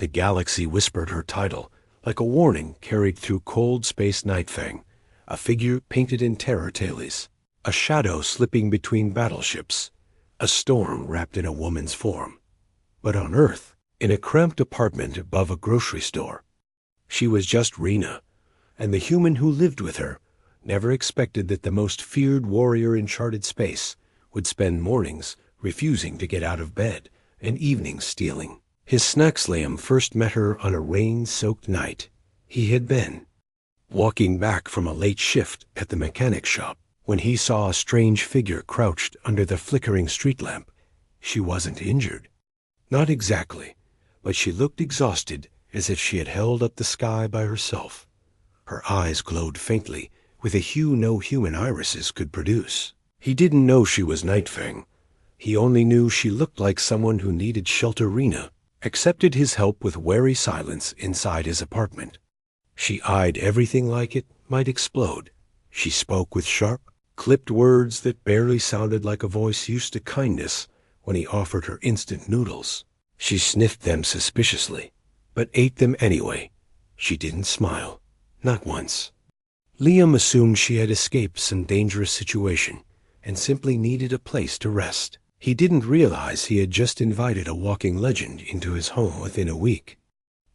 The galaxy whispered her title, like a warning carried through cold space Nightfang, a figure painted in terror tailies, a shadow slipping between battleships, a storm wrapped in a woman's form. But on Earth, in a cramped apartment above a grocery store, she was just Rena, and the human who lived with her never expected that the most feared warrior in charted space would spend mornings refusing to get out of bed and evenings stealing. His snacks Liam first met her on a rain-soaked night. He had been walking back from a late shift at the mechanic shop when he saw a strange figure crouched under the flickering street lamp. She wasn't injured. Not exactly, but she looked exhausted, as if she had held up the sky by herself. Her eyes glowed faintly with a hue no human irises could produce. He didn't know she was Nightfang. He only knew she looked like someone who needed shelter. Rena accepted his help with wary silence inside his apartment. She eyed everything like it might explode. She spoke with sharp, clipped words that barely sounded like a voice used to kindness when he offered her instant noodles. She sniffed them suspiciously, but ate them anyway. She didn't smile, not once. Liam assumed she had escaped some dangerous situation and simply needed a place to rest. He didn't realize he had just invited a walking legend into his home within a week.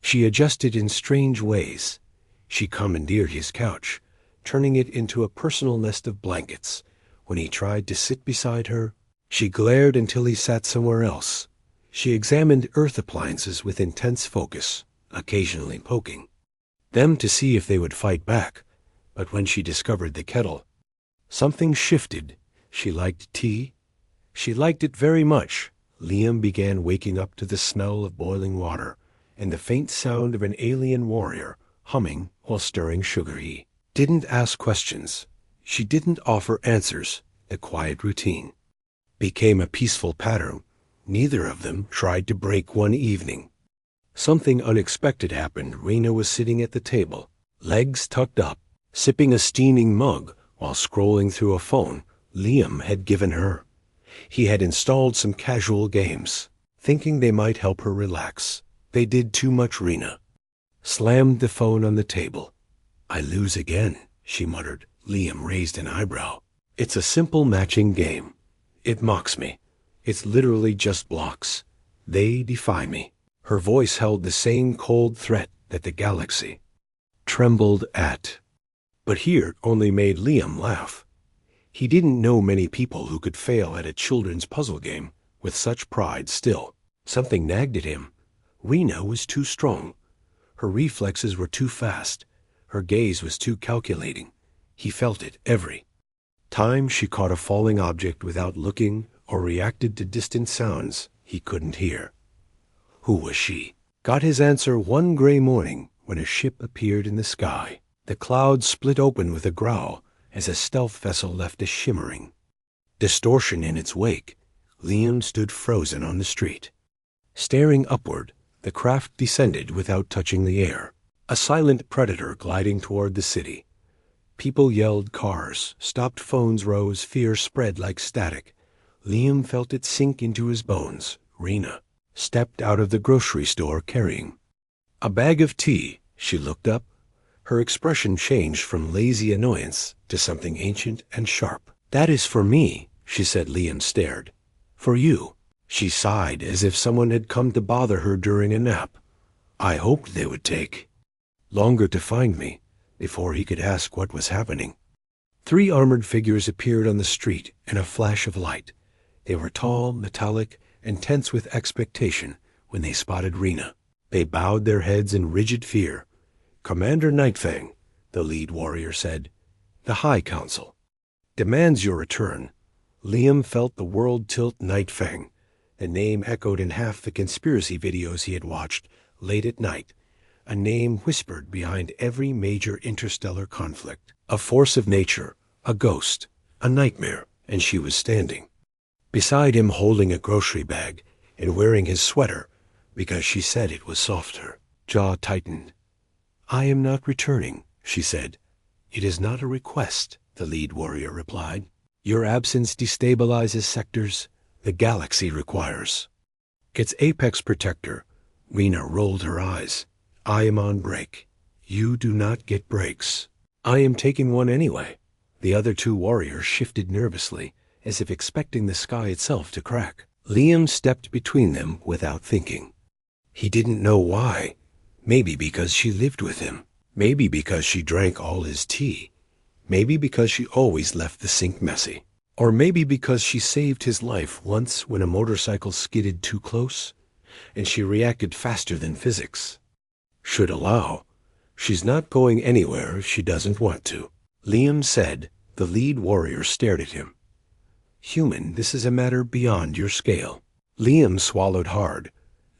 She adjusted in strange ways. She commandeered his couch, turning it into a personal nest of blankets. When he tried to sit beside her, she glared until he sat somewhere else. She examined Earth appliances with intense focus, occasionally poking them to see if they would fight back. But when she discovered the kettle, something shifted. She liked tea. She liked it very much. Liam began waking up to the smell of boiling water and the faint sound of an alien warrior humming while stirring sugar. He didn't ask questions. She didn't offer answers. The quiet routine became a peaceful pattern. Neither of them tried to break one evening. Something unexpected happened. Rena was sitting at the table, legs tucked up, sipping a steaming mug while scrolling through a phone Liam had given her. He had installed some casual games, thinking they might help her relax. They did too much. Rena slammed the phone on the table. "I lose again," she muttered. Liam raised an eyebrow. "It's a simple matching game. It mocks me. It's literally just blocks. They defy me." Her voice held the same cold threat that the galaxy trembled at. But here it only made Liam laugh. He didn't know many people who could fail at a children's puzzle game with such pride. Still, something nagged at him. Rena was too strong. Her reflexes were too fast. Her gaze was too calculating. He felt it every time she caught a falling object without looking or reacted to distant sounds he couldn't hear. Who was she? Got his answer one gray morning when a ship appeared in the sky. The clouds split open with a growl as a stealth vessel left a shimmering distortion in its wake. Liam stood frozen on the street. Staring upward, the craft descended without touching the air, a silent predator gliding toward the city. People yelled, cars stopped, phones rose, fear spread like static. Liam felt it sink into his bones. Rena stepped out of the grocery store carrying a bag of tea. She looked up. Her expression changed from lazy annoyance to something ancient and sharp. "That is for me," she said. Liam stared. "For you." She sighed as if someone had come to bother her during a nap. "I hoped they would take longer to find me," before he could ask what was happening. 3 armored figures appeared on the street in a flash of light. They were tall, metallic, and tense with expectation when they spotted Rena. They bowed their heads in rigid fear. "Commander Nightfang," the lead warrior said, "the High Council demands your return." Liam felt the world tilt. Nightfang. The name echoed in half the conspiracy videos he had watched late at night, a name whispered behind every major interstellar conflict. A force of nature, a ghost, a nightmare, and she was standing beside him holding a grocery bag and wearing his sweater because she said it was softer. Jaw tightened. "I am not returning," she said. "It is not a request," the lead warrior replied. "Your absence destabilizes sectors the galaxy requires its apex protector, Rena rolled her eyes. I am on break. You do not get breaks. I am taking one anyway. The other two warriors shifted nervously, as if expecting the sky itself to crack. Liam stepped between them without thinking. He didn't know why. Maybe because she lived with him. Maybe because she drank all his tea. Maybe because she always left the sink messy. Or maybe because she saved his life once when a motorcycle skidded too close, and she reacted faster than physics. Should allow. She's not going anywhere if she doesn't want to. Liam said. The lead warrior stared at him. Human, this is a matter beyond your scale. Liam swallowed hard.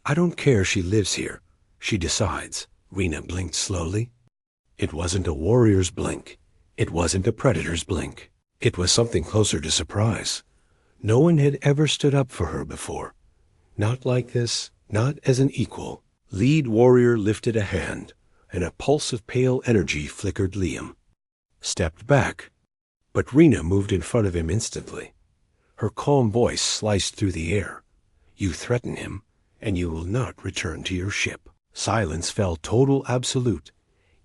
I don't care she lives here. She decides. Rena blinked slowly. It wasn't a warrior's blink. It wasn't a predator's blink. It was something closer to surprise. No one had ever stood up for her before. Not like this, not as an equal. Lead warrior lifted a hand, and a pulse of pale energy flickered Liam. Stepped back. But Rena moved in front of him instantly. Her calm voice sliced through the air. You threaten him, and you will not return to your ship. Silence fell total absolute.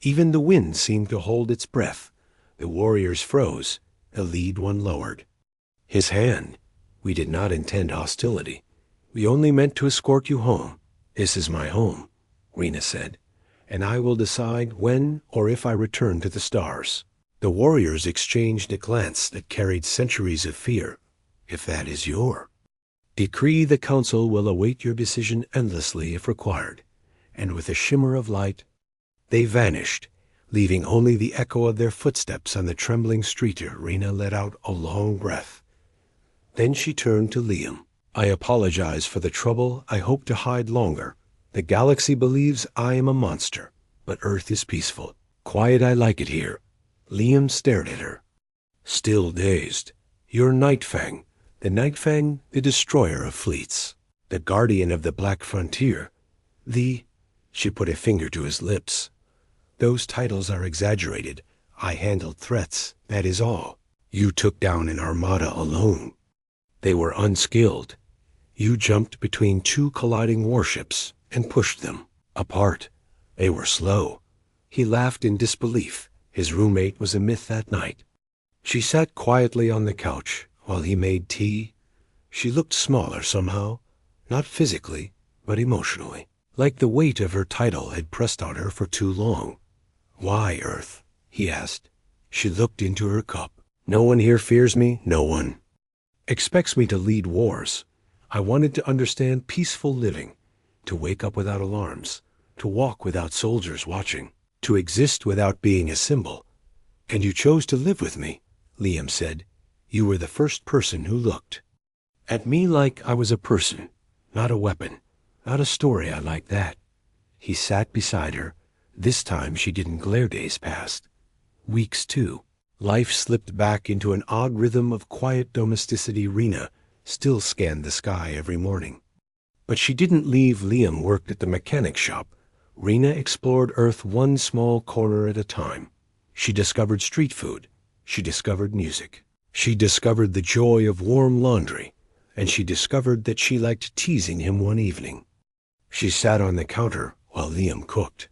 Even the wind seemed to hold its breath. The warriors froze. The lead one lowered. His hand. We did not intend hostility. We only meant to escort you home. This is my home, Rena said, and I will decide when or if I return to the stars. The warriors exchanged a glance that carried centuries of fear. If that is your decree, the council will await your decision endlessly if required. And with a shimmer of light, they vanished, leaving only the echo of their footsteps on the trembling street. Rena let out a long breath. Then she turned to Liam. I apologize for the trouble I hope to hide longer. The galaxy believes I am a monster, but Earth is peaceful. Quiet, I like it here. Liam stared at her. Still dazed. You're Nightfang. The Nightfang, the destroyer of fleets. The guardian of the Black Frontier. She put a finger to his lips. Those titles are exaggerated. I handled threats, that is all. You took down an armada alone. They were unskilled. You jumped between two colliding warships and pushed them apart. They were slow. He laughed in disbelief. His roommate was a myth that night. She sat quietly on the couch while he made tea. She looked smaller somehow, not physically, but emotionally, like the weight of her title had pressed on her for too long. Why, Earth? He asked. She looked into her cup. No one here fears me, no one expects me to lead wars. I wanted to understand peaceful living, to wake up without alarms, to walk without soldiers watching, to exist without being a symbol. And you chose to live with me, Liam said. You were the first person who looked at me like I was a person, not a weapon, not a story. I like that. He sat beside her. This time she didn't glare. Days passed. Weeks too. Life slipped back into an odd rhythm of quiet domesticity. Rena still scanned the sky every morning. But she didn't leave. Liam worked at the mechanic shop. Rena explored Earth one small corner at a time. She discovered street food. She discovered music. She discovered the joy of warm laundry. And she discovered that she liked teasing him one evening. She sat on the counter while Liam cooked.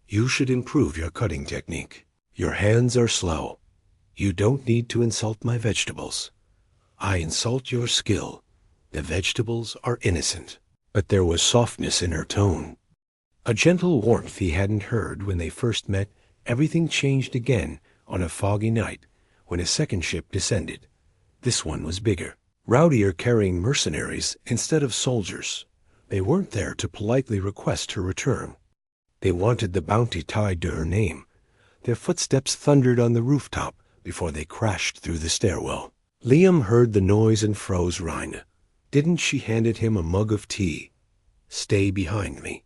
You should improve your cutting technique. Your hands are slow. You don't need to insult my vegetables. I insult your skill. The vegetables are innocent. But there was softness in her tone. A gentle warmth he hadn't heard when they first met. Everything changed again on a foggy night when a second ship descended. This one was bigger, rowdier, carrying mercenaries instead of soldiers. They weren't there to politely request her return. They wanted the bounty tied to her name. Their footsteps thundered on the rooftop before they crashed through the stairwell. Liam heard the noise and froze. Rhina. Didn't she handed him a mug of tea? Stay behind me.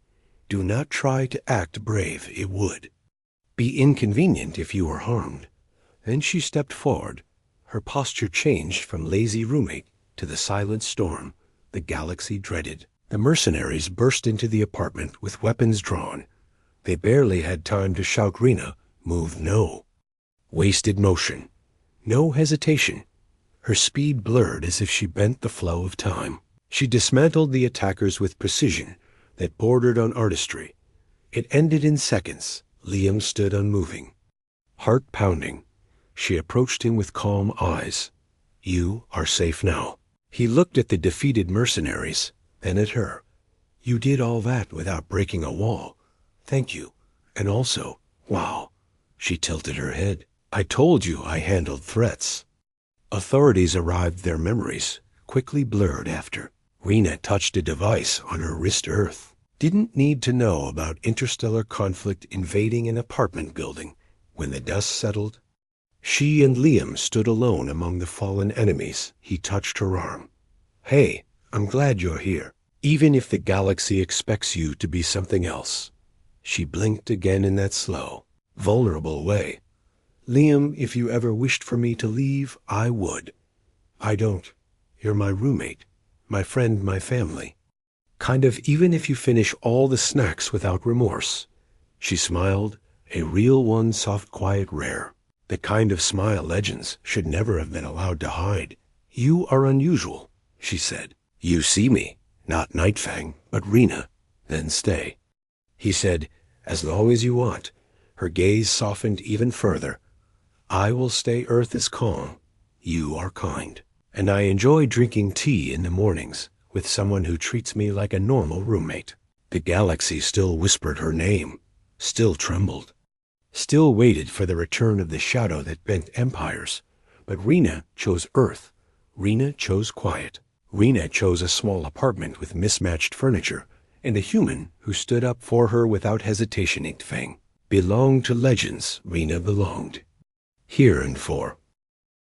Do not try to act brave. It would be inconvenient if you were harmed. Then she stepped forward. Her posture changed from lazy roommate to the silent storm the galaxy dreaded. The mercenaries burst into the apartment with weapons drawn. They barely had time to shout, Rena, move. No. Wasted motion. No hesitation. Her speed blurred as if she bent the flow of time. She dismantled the attackers with precision. that bordered on artistry. It ended in seconds. Liam stood unmoving, heart pounding. She approached him with calm eyes. "You are safe now." He looked at the defeated mercenaries, then at her. "You did all that without breaking a wall. Thank you. And also, wow." She tilted her head. "I told you I handled threats." Authorities arrived, their memories quickly blurred after. Rena touched a device on her wrist Earth. Didn't need to know about interstellar conflict invading an apartment building. When the dust settled, she and Liam stood alone among the fallen enemies. He touched her arm. "Hey, I'm glad you're here, even if the galaxy expects you to be something else." She blinked again in that slow, vulnerable way. "Liam, if you ever wished for me to leave, I would. I don't. You're my roommate, my friend, my family. Kind of even if you finish all the snacks without remorse." She smiled, a real one, soft, quiet, rare. The kind of smile legends should never have been allowed to hide. "You are unusual," she said. "You see me, not Nightfang, but Rena. Then stay." He said, "As long as you want." Her gaze softened even further. "I will stay. Earth is calm. You are kind. And I enjoy drinking tea in the mornings with someone who treats me like a normal roommate." The galaxy still whispered her name, still trembled, still waited for the return of the shadow that bent empires. But Rena chose Earth. Rena chose quiet. Rena chose a small apartment with mismatched furniture, and a human who stood up for her without hesitation. Nightfang belonged to legends. Rena belonged here and for